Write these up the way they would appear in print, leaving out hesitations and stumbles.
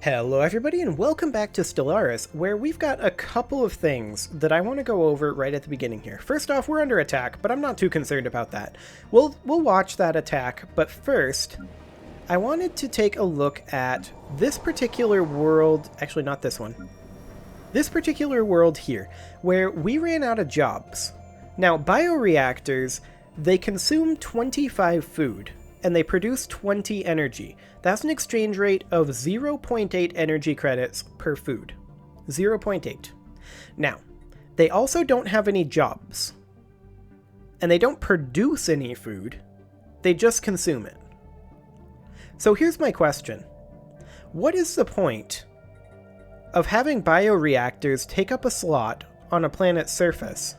Hello everybody and welcome back to Stellaris, where we've got a couple of things that I want to go over right at the beginning here. First off, we're under attack, but I'm not too concerned about that. We'll watch that attack, but first, I wanted to take a look at this particular world, actually not this one, this particular world here, where we ran out of jobs. Now, bioreactors, they consume 25 food, and they produce 20 energy. That's an exchange rate of 0.8 energy credits per food. 0.8. Now, they also don't have any jobs. And they don't produce any food. They just consume it. So here's my question. What is the point of having bioreactors take up a slot on a planet's surface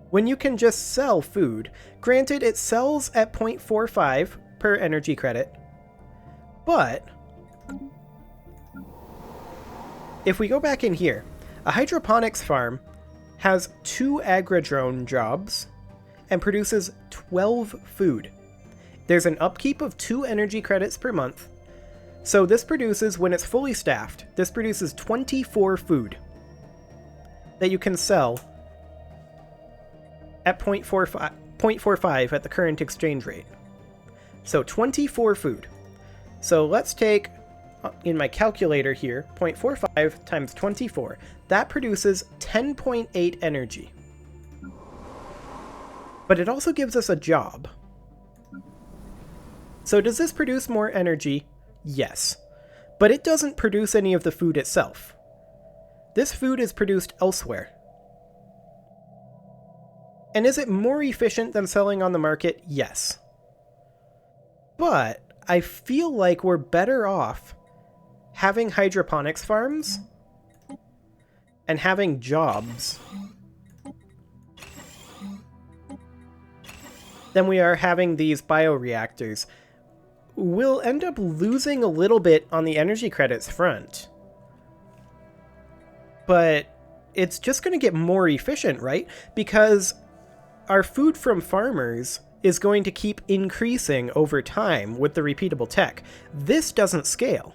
when you can just sell food? Granted, it sells at 0.45 per energy credit, but if we go back in here, a hydroponics farm has 2 agrodrone jobs and produces 12 food. There's an upkeep of 2 energy credits per month, so this produces, when it's fully staffed, this produces 24 food that you can sell at 0.45 at the current exchange rate. So 24 food. So let's take, in my calculator here, 0.45 times 24. That produces 10.8 energy. But it also gives us a job. So does this produce more energy? Yes. But it doesn't produce any of the food itself. This food is produced elsewhere. And is it more efficient than selling on the market? Yes. But I feel like we're better off having hydroponics farms and having jobs than we are having these bioreactors. We'll end up losing a little bit on the energy credits front, but it's just going to get more efficient, right? Because our food from farmers is going to keep increasing over time with the repeatable tech. This doesn't scale.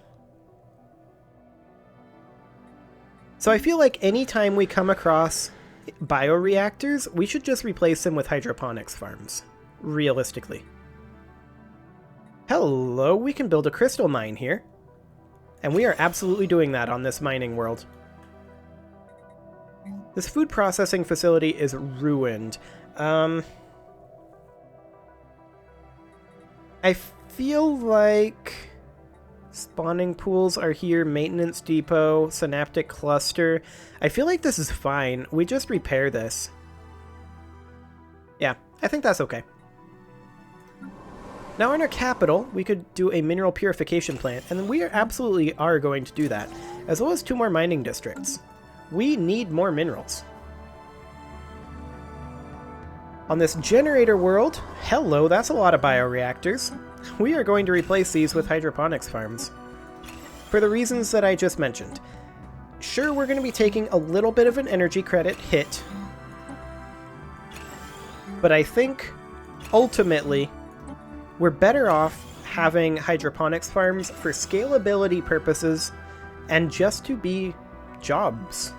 So I feel like anytime we come across bioreactors, we should just replace them with hydroponics farms, realistically. Hello, we can build a crystal mine here. And we are absolutely doing that on this mining world. This food processing facility is ruined. I feel like spawning pools are here, maintenance depot, synaptic cluster. I feel like this is fine. We just repair this. Yeah, I think that's okay. Now in our capital, we could do a mineral purification plant, and we absolutely are going to do that, as well as 2 more mining districts. We need more minerals. On this generator world, hello, that's a lot of bioreactors. We are going to replace these with hydroponics farms. For the reasons that I just mentioned. Sure, we're going to be taking a little bit of an energy credit hit, but I think, ultimately, we're better off having hydroponics farms for scalability purposes and just to be jobs.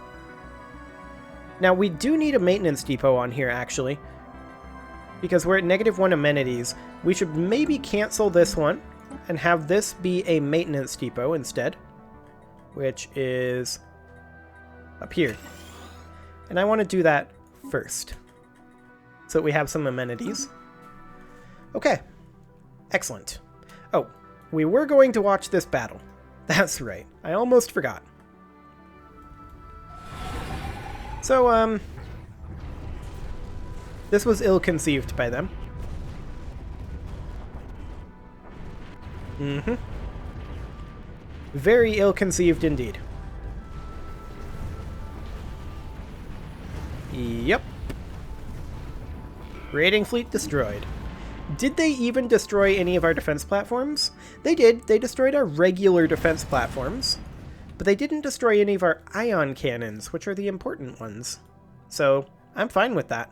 Now, we do need a maintenance depot on here, actually, because we're at -1 amenities. We should maybe cancel this one and have this be a maintenance depot instead, which is up here. And I want to do that first, so that we have some amenities. Okay, excellent. Oh, we were going to watch this battle. That's right, I almost forgot. So, this was ill-conceived by them. Very ill-conceived indeed. Yep. Raiding fleet destroyed. Did they even destroy any of our defense platforms? They did. They destroyed our regular defense platforms, but they didn't destroy any of our ion cannons, which are the important ones. So, I'm fine with that.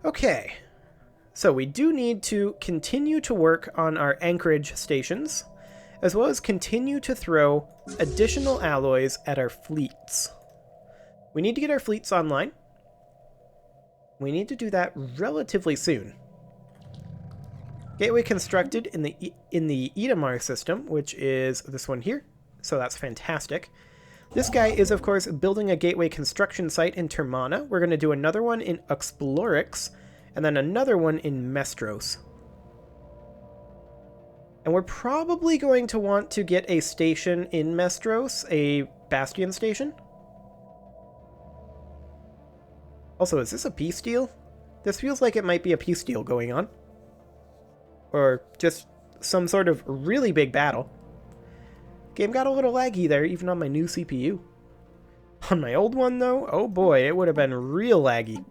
Okay, so we do need to continue to work on our anchorage stations, as well as continue to throw additional alloys at our fleets. We need to get our fleets online. We need to do that relatively soon. Gateway constructed in the Edomar system, which is this one here, so that's fantastic. This guy is, of course, building a gateway construction site in Termana. We're going to do another one in Explorix, and then another one in Mestros. And we're probably going to want to get a station in Mestros, a Bastion station. Also, is this a peace deal? This feels like it might be a peace deal going on. Or just some sort of really big battle. Game got a little laggy there, even on my new CPU. On my old one, though, oh boy, it would have been real laggy.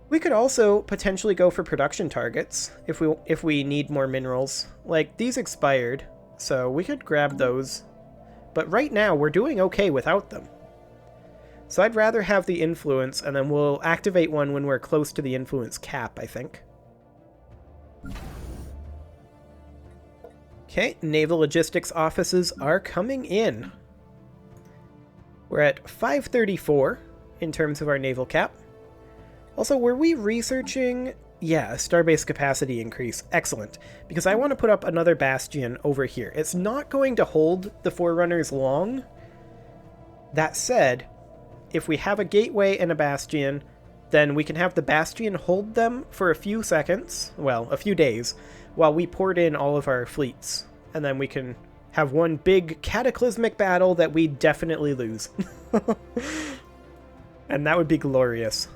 We could also potentially go for production targets if we need more minerals. Like, these expired, so we could grab those. But right now, we're doing okay without them. So I'd rather have the influence, and then we'll activate one when we're close to the influence cap, I think. Okay, naval logistics offices are coming in. We're at 534 in terms of our naval cap. Also, were we researching? Yeah, a starbase capacity increase. Excellent. Because I want to put up another bastion over here. It's not going to hold the Forerunners long. That said, if we have a gateway and a bastion, then we can have the bastion hold them for a few seconds, well, a few days, while we port in all of our fleets. And then we can have one big cataclysmic battle that we definitely lose. And that would be glorious.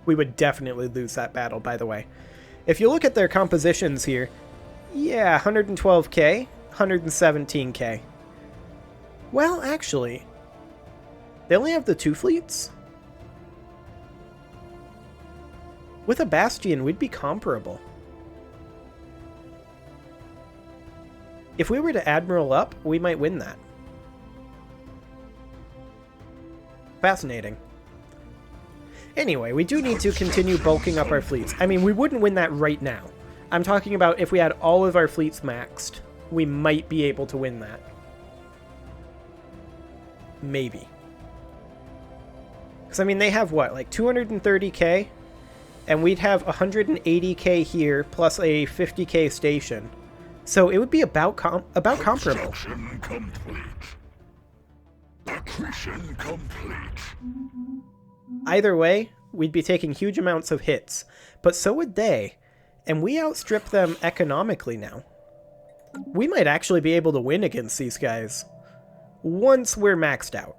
We would definitely lose that battle, by the way. If you look at their compositions here, yeah, 112k, 117k. Well, actually, they only have the 2 fleets? With a bastion, we'd be comparable. If we were to Admiral up, we might win that. Fascinating. Anyway, we do need to continue bulking up our fleets. I mean, we wouldn't win that right now. I'm talking about if we had all of our fleets maxed, we might be able to win that. Maybe. Because, I mean, they have what, like 230k? And we'd have 180k here, plus a 50k station. So it would be about comparable. Complete. Accretion complete. Either way, we'd be taking huge amounts of hits, but so would they, and we outstrip them economically now. We might actually be able to win against these guys once we're maxed out.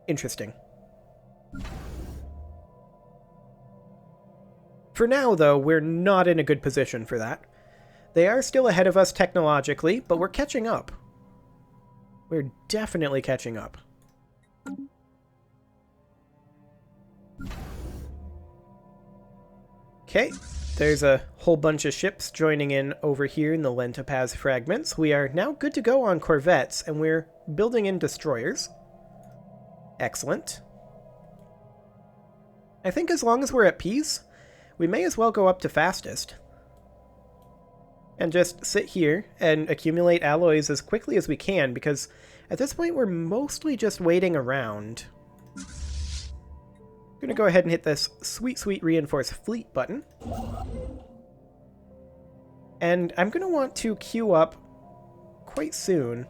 Interesting. For now, though, we're not in a good position for that. They are still ahead of us technologically, but we're catching up. We're definitely catching up. Okay, there's a whole bunch of ships joining in over here in the Lentopaz fragments. We are now good to go on corvettes, and we're building in destroyers. Excellent. I think as long as we're at peace, we may as well go up to fastest. And just sit here and accumulate alloys as quickly as we can, because at this point we're mostly just waiting around. I'm going to go ahead and hit this sweet, sweet reinforce fleet button. And I'm going to want to queue up quite soon.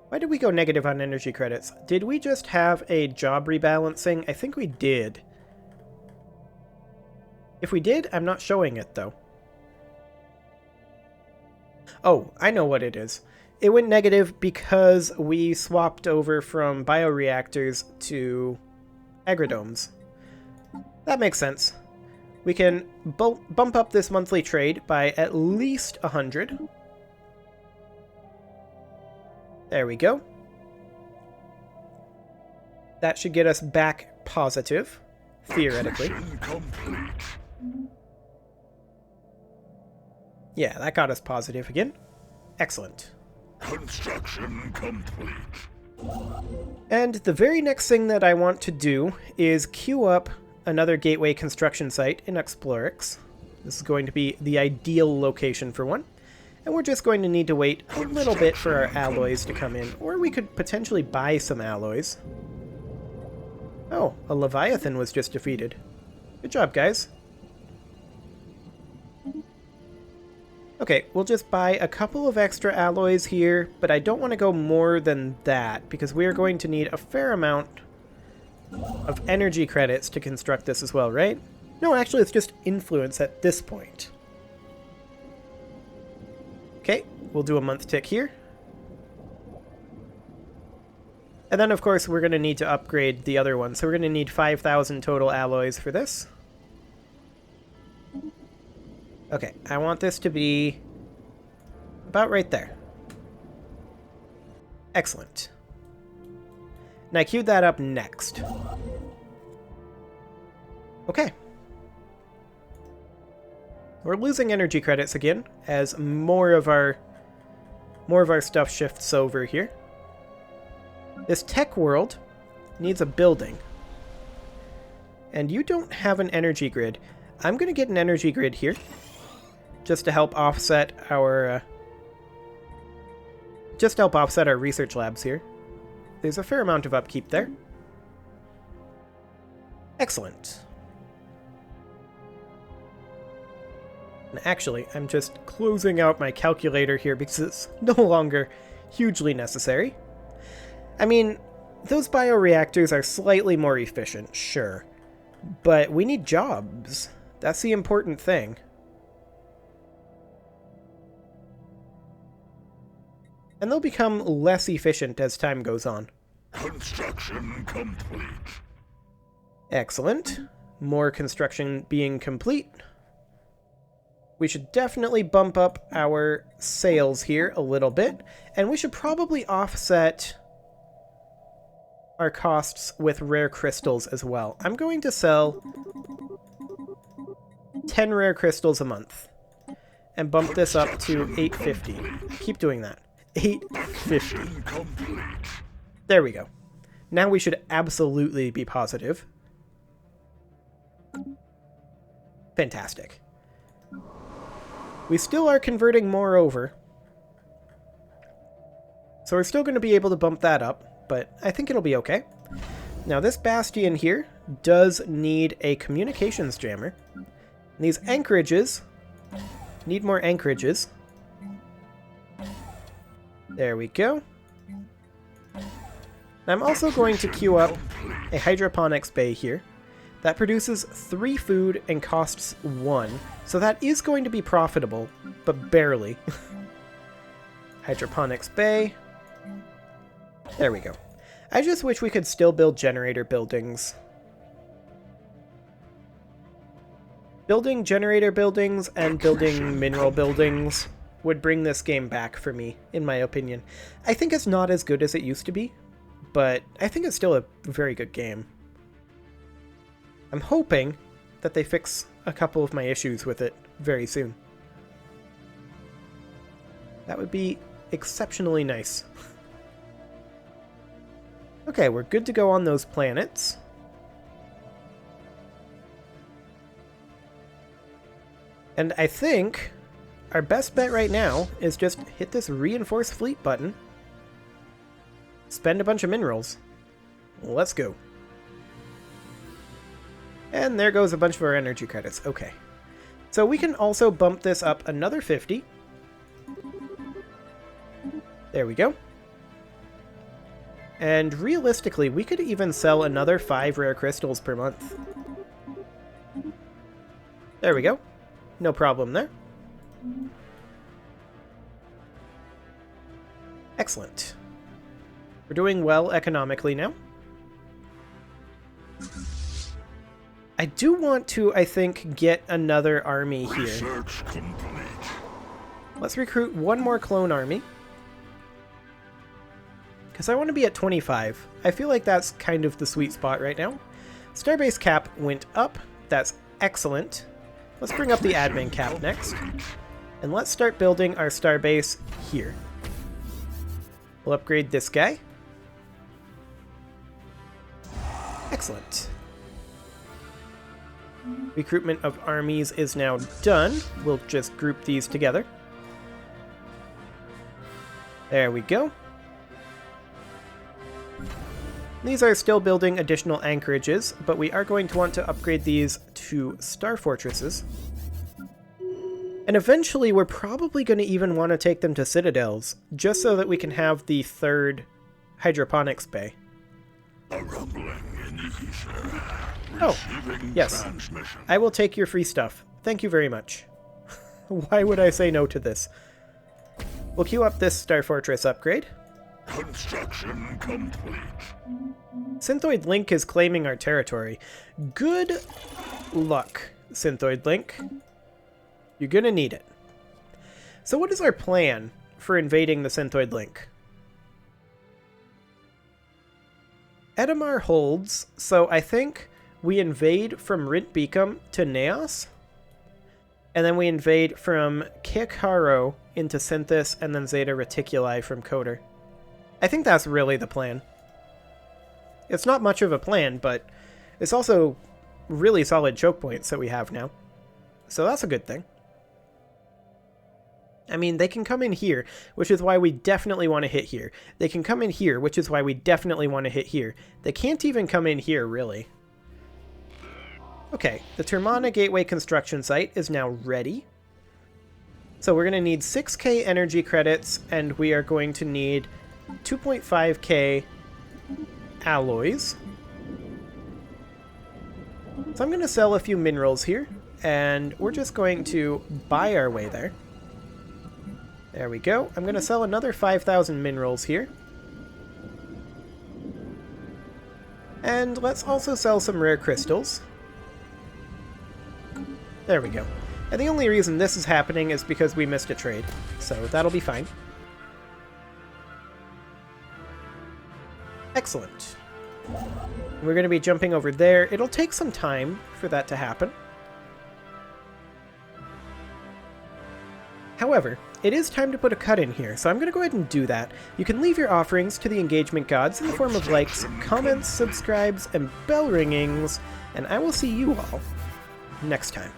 Why did we go negative on energy credits? Did we just have a job rebalancing? I think we did. If we did, I'm not showing it, though. Oh, I know what it is. It went negative because we swapped over from bioreactors to agrodomes. That makes sense. We can bump up this monthly trade by at least 100. There we go. That should get us back positive, theoretically. Yeah, that got us positive again. Excellent. Construction complete. And the very next thing that I want to do is queue up another gateway construction site in Explorix. This is going to be the ideal location for one. And we're just going to need to wait a little bit for our alloys to come in. Or we could potentially buy some alloys. Oh, a Leviathan was just defeated. Good job, guys. Okay, we'll just buy a couple of extra alloys here, but I don't want to go more than that, because we are going to need a fair amount of energy credits to construct this as well, right? No, actually, it's just influence at this point. Okay, we'll do a month tick here. And then, of course, we're going to need to upgrade the other one, so we're going to need 5,000 total alloys for this. Okay, I want this to be about right there. Excellent. And I queued that up next. Okay. We're losing energy credits again as more of our stuff shifts over here. This tech world needs a building. And you don't have an energy grid. I'm going to get an energy grid here, just to help offset our research labs here. There's a fair amount of upkeep there. Excellent. And actually, I'm just closing out my calculator here because it's no longer hugely necessary. I mean, those bioreactors are slightly more efficient, sure. But we need jobs. That's the important thing. And they'll become less efficient as time goes on. Construction complete. Excellent. More construction being complete. We should definitely bump up our sales here a little bit. And we should probably offset our costs with rare crystals as well. I'm going to sell 10 rare crystals a month. And bump this up to 850. Keep doing that. 850. There we go. Now we should absolutely be positive. Fantastic. We still are converting more over. So we're still going to be able to bump that up, but I think it'll be okay. Now this bastion here does need a communications jammer. And these anchorages need more anchorages. There we go. I'm also going to queue up a hydroponics bay here that produces 3 food and costs 1. So that is going to be profitable, but barely. Hydroponics bay. There we go. I just wish we could still build generator buildings. Building generator buildings and building mineral buildings would bring this game back for me, in my opinion. I think it's not as good as it used to be, but I think it's still a very good game. I'm hoping that they fix a couple of my issues with it very soon. That would be exceptionally nice. Okay, we're good to go on those planets. And I think our best bet right now is just hit this reinforce fleet button. Spend a bunch of minerals. Let's go. And there goes a bunch of our energy credits. Okay. So we can also bump this up another 50. There we go. And realistically, we could even sell another 5 rare crystals per month. There we go. No problem there. Excellent. We're doing well economically now. I do want to, I think, get another army here. Research complete. Let's recruit one more clone army. Because I want to be at 25. I feel like that's kind of the sweet spot right now. Starbase cap went up. That's excellent. Let's bring up the admin cap next. And let's start building our starbase here. We'll upgrade this guy. Recruitment of armies is now done. We'll just group these together. There we go. These are still building additional anchorages, but we are going to want to upgrade these to star fortresses. And eventually we're probably going to even want to take them to citadels, just so that we can have the third hydroponics bay. A rumbling in the ether. Oh, yes. I will take your free stuff. Thank you very much. Why would I say no to this? We'll queue up this Star Fortress upgrade. Construction complete. Synthoid Link is claiming our territory. Good luck, Synthoid Link. You're gonna need it. So what is our plan for invading the Synthoid Link? Edamar holds, so I think we invade from Rint Beacom to Neos, and then we invade from Kikaro into Synthis, and then Zeta Reticuli from Coder. I think that's really the plan. It's not much of a plan, but it's also really solid choke points that we have now. So that's a good thing. I mean, they can come in here, which is why we definitely want to hit here. They can come in here, which is why we definitely want to hit here. They can't even come in here, really. Okay, the Termana Gateway construction site is now ready. So we're going to need 6k energy credits, and we are going to need 2.5k alloys. So I'm going to sell a few minerals here, and we're just going to buy our way there. There we go. I'm going to sell another 5,000 minerals here. And let's also sell some rare crystals. There we go. And the only reason this is happening is because we missed a trade. So that'll be fine. Excellent. We're going to be jumping over there. It'll take some time for that to happen. However, it is time to put a cut in here, so I'm going to go ahead and do that. You can leave your offerings to the engagement gods in the form of likes, comments, subscribes, and bell ringings, and I will see you all next time.